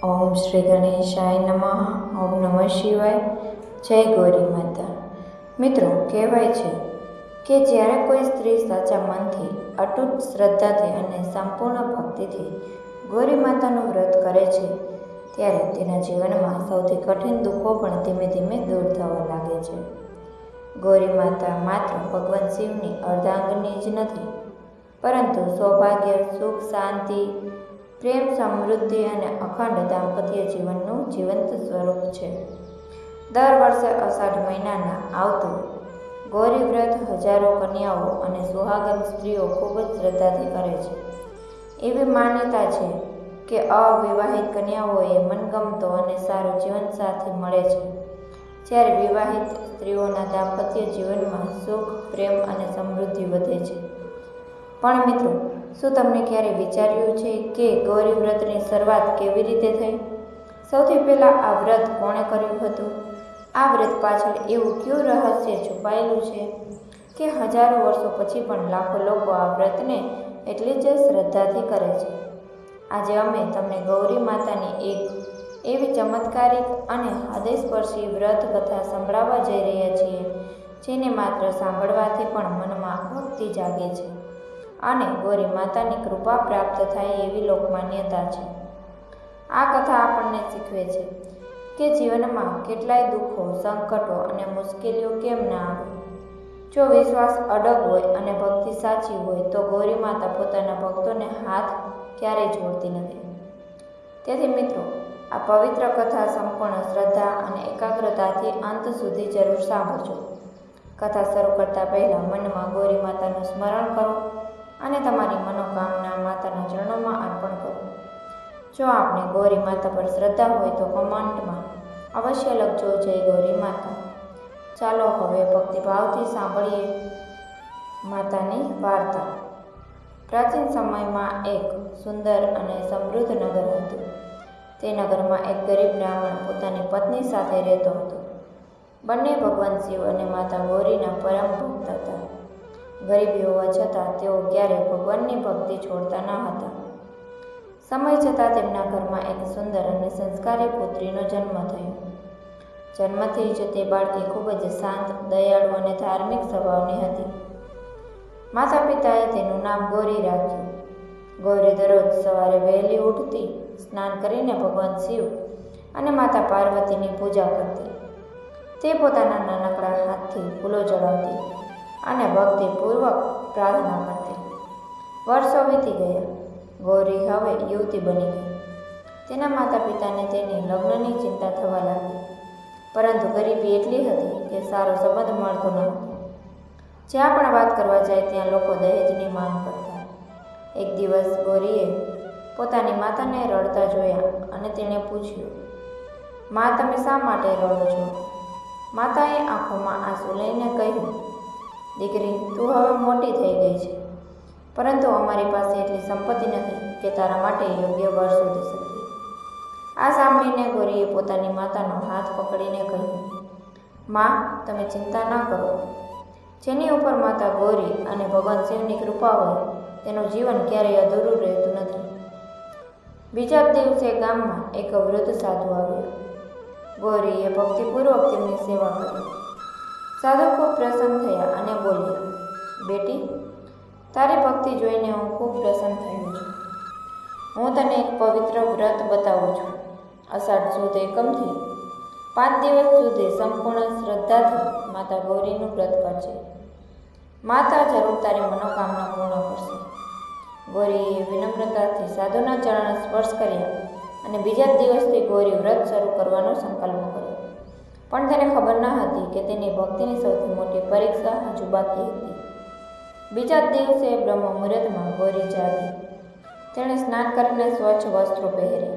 ઓમ શ્રી ગણેશાય નમઃ. ઓમ નમઃ શિવાય. જય ગૌરી માતા. મિત્રો, કહેવાય છે કે જ્યારે કોઈ સ્ત્રી સાચા મનથી, અતૂટ શ્રદ્ધાથી અને સંપૂર્ણ ભક્તિથી ગૌરી માતાનું વ્રત કરે છે ત્યારે તેના જીવનમાં સૌથી કઠિન દુઃખો પણ ધીમે ધીમે દૂર થવા લાગે છે. ગૌરી માતા માત્ર ભગવાન શિવની અર્ધાંગની જ નથી, પરંતુ સૌભાગ્ય, સુખ, શાંતિ, પ્રેમ, સમૃદ્ધિ અને અખંડ દાંપત્ય જીવનનું જીવંત સ્વરૂપ છે. દર વર્ષે અષાઢ મહિનાના આવતું ગૌરી વ્રત હજારો કન્યાઓ અને સુહાગન સ્ત્રીઓ ખૂબ જ શ્રદ્ધાથી કરે છે. એવી માન્યતા છે કે અવિવાહિત કન્યાઓએ મનગમતો અને સારો જીવનસાથી મળે છે, જ્યારે વિવાહિત સ્ત્રીઓના દાંપત્ય જીવનમાં સુખ, પ્રેમ અને સમૃદ્ધિ વધે છે. પણ મિત્રો, શું તમને ક્યારે વિચાર્યું છે કે ગૌરી વ્રતની શરૂઆત કેવી રીતે થઈ? સૌથી પહેલાં આ વ્રત કોણે કર્યું હતું? આ વ્રત પાછળ એવું કયું રહસ્ય છુપાયેલું છે કે હજારો વર્ષો પછી પણ લાખો લોકો આ વ્રતને એટલી જ શ્રદ્ધાથી કરે છે? આજે અમે તમને ગૌરી માતાની એક એવી ચમત્કારિક અને હૃદયસ્પર્શી વ્રત કથા સંભળાવવા જઈ રહ્યા છીએ, જેને માત્ર સાંભળવાથી પણ મનમાં ભક્તિ જાગે છે અને ગૌરી માતાની કૃપા પ્રાપ્ત થાય એવી લોકમાન્યતા છે. આ કથા આપણને શીખવે છે કે જીવનમાં કેટલાય દુઃખો, સંકટો અને મુશ્કેલીઓ કેમ ના આવે. જો વિશ્વાસ અડગ હોય અને ભક્તિ સાચી હોય તો ગૌરી માતા પોતાના ભક્તોને હાથ ક્યારેય છોડતી નથી. તેથી મિત્રો, આ પવિત્ર કથા સંપૂર્ણ શ્રદ્ધા અને એકાગ્રતાથી અંત સુધી જરૂર સાંભળજો. કથા શરૂ કરતા પહેલા મનમાં ગૌરી માતાનું સ્મરણ કરો અને તમારી મનોકામના માતાના ચરણોમાં અર્પણ કરો. જો આપને ગૌરી માતા પર શ્રદ્ધા હોય તો કમેન્ટમાં અવશ્ય લખજો જય ગૌરી માતા. ચાલો હવે ભક્તિભાવથી સાંભળીએ માતાની વાર્તા. પ્રાચીન સમયમાં એક સુંદર અને સમૃદ્ધ નગર હતું. તે નગરમાં એક ગરીબ બ્રાહ્મણ પોતાની પત્ની સાથે રહેતો હતો. બંને ભગવાન શિવ અને માતા ગૌરીના પરમ ભક્ત હતા. ગરીબી હોવા છતાં તેઓ ક્યારેય ભગવાનની ભક્તિ છોડતા ન હતા. સમય જતાં તેમના ઘરમાં એક સુંદર અને સંસ્કારી પુત્રીનો જન્મ થયો. જન્મથી જ તે બાળકી ખૂબ જ શાંત, દયાળુ અને ધાર્મિક સ્વભાવની હતી. માતા પિતાએ તેનું નામ ગૌરી રાખ્યું. ગૌરી દરરોજ સવારે વહેલી ઉઠતી, સ્નાન કરીને ભગવાન શિવ અને માતા પાર્વતીની પૂજા કરતી. તે પોતાના નાનકડા હાથથી ફૂલો ચડાવતી અને ભક્તિપૂર્વક પ્રાર્થના કરતી. વર્ષો વીતી ગયા. ગૌરી હવે યુવતી બની ગઈ. તેના માતા પિતાને તેની લગ્નની ચિંતા થવા લાગી, પરંતુ ગરીબી એટલી હતી કે સારો સંબંધ મળતો ન હતો. જ્યાં પણ વાત કરવા જાય ત્યાં લોકો દહેજની માંગ કરતા. એક દિવસ ગૌરીએ પોતાની માતાને રડતા જોયા અને તેણે પૂછ્યું, "મા, તમે શા માટે રડો છો?" માતાએ આંખોમાં આંસુ લઈને કહ્યું, "દીકરી, તું હવે મોટી થઈ ગઈ છે, પરંતુ અમારી પાસે એટલી સંપત્તિ નથી કે તારા માટે યોગ્ય વર શોધી શકીએ." આ સાંભળીને ગૌરીએ પોતાની માતાનો હાથ પકડીને કહ્યું, "મા, તમે ચિંતા ન કરો. જેની ઉપર માતા ગૌરી અને ભગવાન શિવની કૃપા હોય તેનું જીવન ક્યારેય અધૂરું રહેતું નથી." બીજા દિવસે ગામમાં એક વૃદ્ધ સાધુ આવ્યા. ગૌરીએ ભક્તિપૂર્વક તેમની સેવા કરી. સાધુ ખૂબ પ્રસન્ન થયા અને બોલ્યા, "બેટી, તારી ભક્તિ જોઈને હું ખૂબ પ્રસન્ન થયો છું. હું તને એક પવિત્ર વ્રત બતાવું છું. અષાઢ સુદ એકમથી 5 દિવસ સુધી સંપૂર્ણ શ્રદ્ધાથી માતા ગૌરીનું વ્રત કરજે. માતા જરૂર તારી મનોકામના પૂર્ણ કરશે." ગૌરીએ વિનમ્રતાથી સાધુના ચરણ સ્પર્શ કર્યા અને બીજા દિવસથી ગૌરી વ્રત શરૂ કરવાનો સંકલ્પ કર્યો. પણ તેને ખબર ન હતી કે તેની ભક્તિની સૌથી મોટી પરીક્ષા હજુ બાકી હતી. બીજા દિવસે બ્રહ્મ મુહૂર્તમાં ગૌરી જાગી. તેણે સ્નાન કરીને સ્વચ્છ વસ્ત્રો પહેર્યા,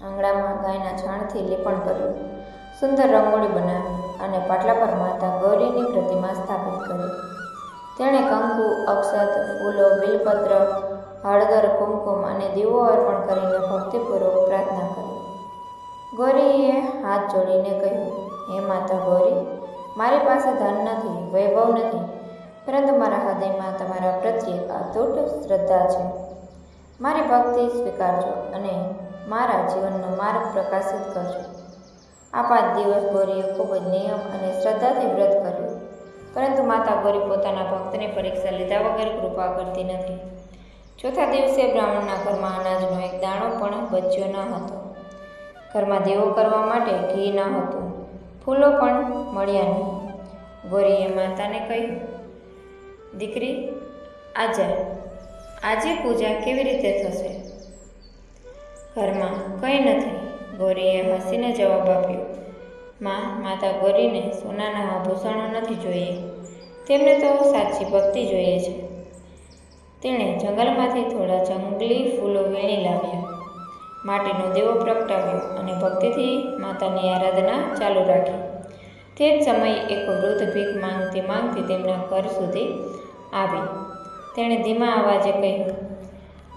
આંગણામાં ગાયના છાણથી લીપણ કર્યું, સુંદર રંગોળી બનાવી અને પાટલા પર માતા ગૌરીની પ્રતિમા સ્થાપિત કરી. તેણે કંકુ, અક્ષત, ફૂલો, બિલપત્ર, હળદર, કુમકુમ અને દીવો અર્પણ કરીને ભક્તિપૂર્વક પ્રાર્થના કરી. ગૌરીએ હાથ જોડીને કહ્યું, "હે માતા ગૌરી, મારી પાસે ધન નથી, વૈભવ નથી, પરંતુ મારા હૃદયમાં તમારા પ્રત્યે અતૂટ શ્રદ્ધા છે. મારી ભક્તિ સ્વીકારજો અને મારા જીવનનો માર્ગ પ્રકાશિત કરજો. આ 5 દિવસ ગૌરીએ ખૂબ જ નિયમ અને શ્રદ્ધાથી વ્રત કર્યું, પરંતુ માતા ગૌરી પોતાના ભક્તની પરીક્ષા લીધા વગર કૃપા કરતી નથી. ચોથા દિવસે બ્રાહ્મણના ઘરમાં અનાજનો એક દાણો પણ બચ્યો ન હતો. ઘરમાં દીવો કરવા માટે ઘી ન હતું, ફૂલો પણ મળ્યા નહીં. ગૌરીએ માતાને કહ્યું, દીકરી, આજે પૂજા કેવી રીતે થશે? ઘરમાં કંઈ નથી. ગૌરીએ હસીને જવાબ આપ્યો, માતા ગૌરીને સોનાના આભૂષણો નથી જોઈએ, તેમને તો સાચી ભક્તિ જોઈએ છે. તેણે જંગલમાંથી થોડા જંગલી ફૂલો વીણી લાવ્યા, માટીનો દીવો પ્રગટાવ્યો અને ભક્તિથી માતાની આરાધના ચાલુ રાખી. તે જ સમયે એક વૃદ્ધ ભીખ માંગતી તેમના ઘર સુધી આવી. તેણે ધીમા અવાજે કહ્યું,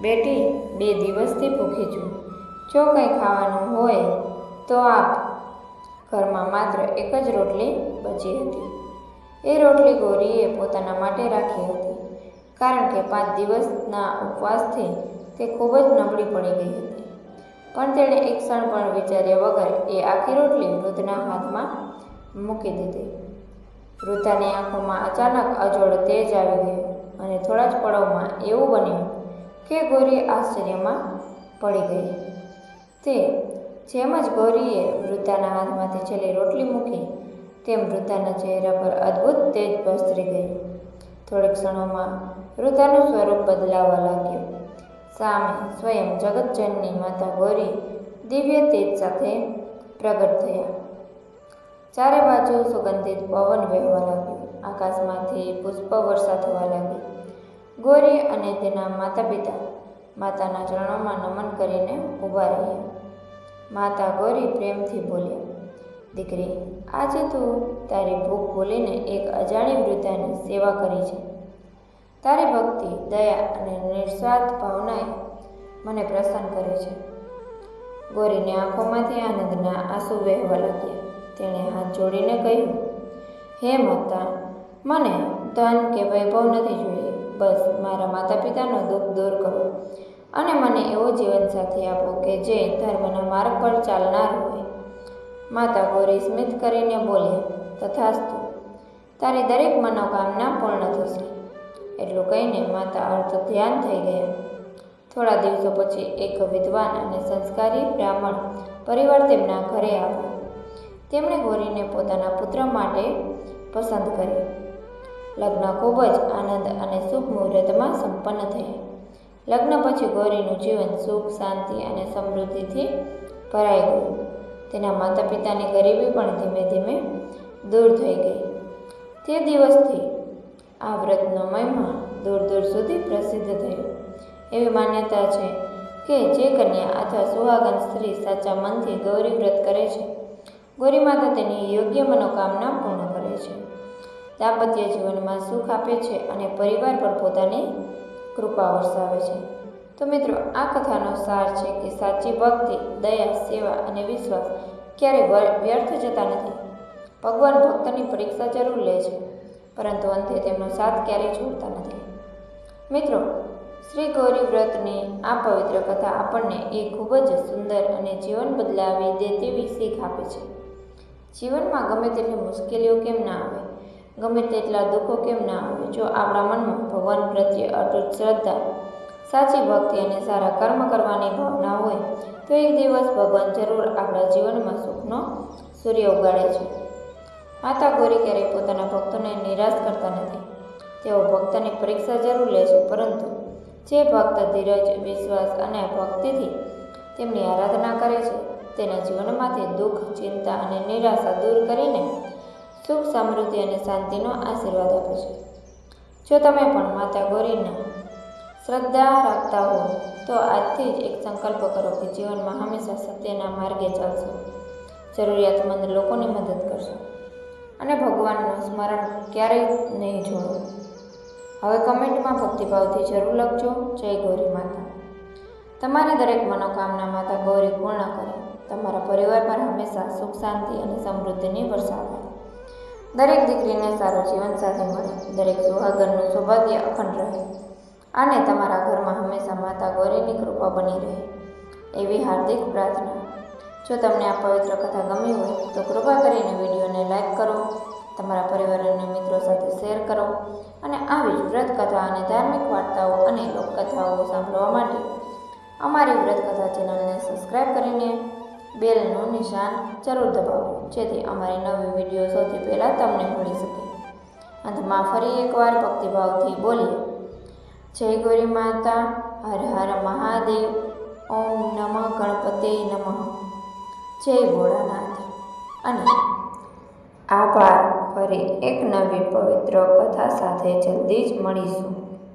બેટી, 2 દિવસથી ભૂખી છું. જો કંઈ ખાવાનું હોય તો આપ. ઘરમાં માત્ર એક જ રોટલી બચી હતી. એ રોટલી ગૌરીએ પોતાના માટે રાખી હતી, કારણ કે 5 દિવસના ઉપવાસથી તે ખૂબ જ નબળી પડી ગઈ હતી. પણ તેણે એક ક્ષણ પણ વિચાર્યા વગર એ આખી રોટલી વૃદ્ધના હાથમાં મૂકી દીધી. વૃદ્ધાની આંખોમાં અચાનક અજોડ તેજ આવી ગયું અને થોડા જ પળોમાં એવું બન્યું કે ગૌરી આશ્ચર્યમાં પડી ગઈ. તે જેમ જ ગૌરીએ વૃદ્ધાના હાથમાંથી છેલ્લી રોટલી મૂકી, તેમ વૃદ્ધાના ચહેરા પર અદ્ભુત તેજ પ્રસરી ગઈ. થોડીક ક્ષણોમાં વૃદ્ધાનું સ્વરૂપ બદલાવા લાગ્યું. સામે સ્વયં જગતજનની માતા ગૌરી દિવ્ય તેજ સાથે પ્રગટ થયા. ચારે બાજુ સુગંધિત પવન વહેવા લાગ્યો. આકાશમાંથી પુષ્પ વર્ષા થવા લાગી. ગૌરી અને તેના માતા પિતા માતાના ચરણોમાં નમન કરીને ઊભા રહ્યા. માતા ગૌરી પ્રેમથી બોલ્યા, દીકરી, આજે તું તારી ભૂખ ભૂલીને એક અજાણી વૃદ્ધાની સેવા કરી છે. તારી ભક્તિ, દયા અને નિસ્વાર્થ ભાવનાએ મને પ્રસન્ન કરે છે. ગૌરીની આંખોમાંથી આનંદના આંસુ વહેવા લાગ્યા. તેણે હાથ જોડીને કહ્યું, હે માતા, મને ધન કે વૈભવ નથી જોઈએ. બસ મારા માતા પિતાનો દુઃખ દૂર કરો અને મને એવો જીવનસાથી આપો કે જે ધર્મના માર્ગ પર ચાલનાર હોય. માતા ગૌરી સ્મિત કરીને બોલ્યા, તથાસ્તુ, તારી દરેક મનોકામના પૂર્ણ થશે. એટલું કહીને માતા અર્થ ધ્યાન થઈ ગયા. થોડા દિવસો પછી એક વિદ્વાન અને સંસ્કારી બ્રાહ્મણ પરિવાર તેમના ઘરે આવ્યો. તેમણે ગૌરીને પોતાના પુત્ર માટે પસંદ કરી. લગ્ન ખૂબ જ આનંદ અને શુભ મુહૂર્તમાં સંપન્ન થયા. લગ્ન પછી ગૌરીનું જીવન સુખ, શાંતિ અને સમૃદ્ધિથી ભરાઈ ગયું. તેના માતા પિતાની ગરીબી પણ ધીમે ધીમે દૂર થઈ ગઈ. તે દિવસથી આ વ્રતનો મહિમા દૂર દૂર સુધી પ્રસિદ્ધ થયો. એવી માન્યતા છે કે જે કન્યા અથવા સુહાગન સ્ત્રી સાચા મનથી ગૌરી વ્રત કરે છે, ગૌરી માતા તેની યોગ્ય મનોકામના પૂર્ણ કરે છે, દાંપત્ય જીવનમાં સુખ આપે છે અને પરિવાર પર પોતાની કૃપા વરસાવે છે. તો મિત્રો, આ કથાનો સાર છે કે સાચી ભક્તિ, દયા, સેવા અને વિશ્વાસ ક્યારેય વ્યર્થ જતા નથી. ભગવાન ભક્તની પરીક્ષા જરૂર લે છે, પરંતુ અંતે તેમનો સાથ ક્યારેય છોડતા નથી. મિત્રો, શ્રી ગૌરી વ્રતની આ પવિત્ર કથા આપણને એ ખૂબ જ સુંદર અને જીવન બદલાવી દે તેવી શીખ આપે છે. જીવનમાં ગમે તેટલી મુશ્કેલીઓ કેમ ના આવે, ગમે તેટલા દુઃખો કેમ ના આવે, જો આપણા મનમાં ભગવાન પ્રત્યે અતૂટ શ્રદ્ધા, સાચી ભક્તિ અને સારા કર્મ કરવાની ભાવના હોય તો એક દિવસ ભગવાન જરૂર આપણા જીવનમાં સુખનો સૂર્ય ઉગાડે છે. માતા ગૌરી ક્યારેય પોતાના ભક્તોને નિરાશ કરતા નથી. તેઓ ભક્તની પરીક્ષા જરૂર લે છે, પરંતુ જે ભક્ત ધીરજ, વિશ્વાસ અને ભક્તિથી તેમની આરાધના કરે છે, તેના જીવનમાંથી દુઃખ, ચિંતા અને નિરાશા દૂર કરીને સુખ, સમૃદ્ધિ અને શાંતિનો આશીર્વાદ આપે છે. જો તમે પણ માતા ગૌરીના શ્રદ્ધા રાખતા હો તો આજથી જ એક સંકલ્પ કરો કે જીવનમાં હંમેશા સત્યના માર્ગે ચાલશો, જરૂરિયાતમંદ લોકોની મદદ કરશો અને ભગવાનનું સ્મરણ ક્યારેય નહીં છોડો. હવે કમેન્ટમાં ભક્તિભાવથી જરૂર લખજો, જય ગૌરી માતા. તમારી દરેક મનોકામના માતા ગૌરી પૂર્ણ કરે. તમારા પરિવાર પર હંમેશા સુખ, શાંતિ અને સમૃદ્ધિની વર્ષા થાય. દરેક દીકરીને સારો જીવનસાથી મળે, દરેક સુહાગનનું સૌભાગ્ય અખંડ રહે અને તમારા ઘરમાં હંમેશા માતા ગૌરીની કૃપા બની રહે. એવી હાર્દિક પ્રાર્થના. જો તમને આ પવિત્ર કથા ગમી હોય તો કૃપા કરીને વિડીયોને લાઈક કરો, તમારા પરિવાર અને મિત્રો સાથે શેર કરો અને આવી જ વ્રત કથા અને ધાર્મિક વાર્તાઓ અને લોકકથાઓ સાંભળવા માટે અમારી વ્રત કથા ચેનલને સબસ્ક્રાઈબ કરીને બેલનું નિશાન જરૂર દબાવો, જેથી અમારી નવી વિડીયો સૌથી પહેલાં તમને મળી શકે. અંતમાં ફરી એકવાર ભક્તિભાવથી બોલીએ, જય ગૌરી માતા, હર હર મહાદેવ, ઓમ નમઃ ગણપતે નમઃ, જય ભોળાનાથ. અને આભાર. ફરી એક નવી પવિત્ર કથા સાથે જલ્દી જ મળીશું.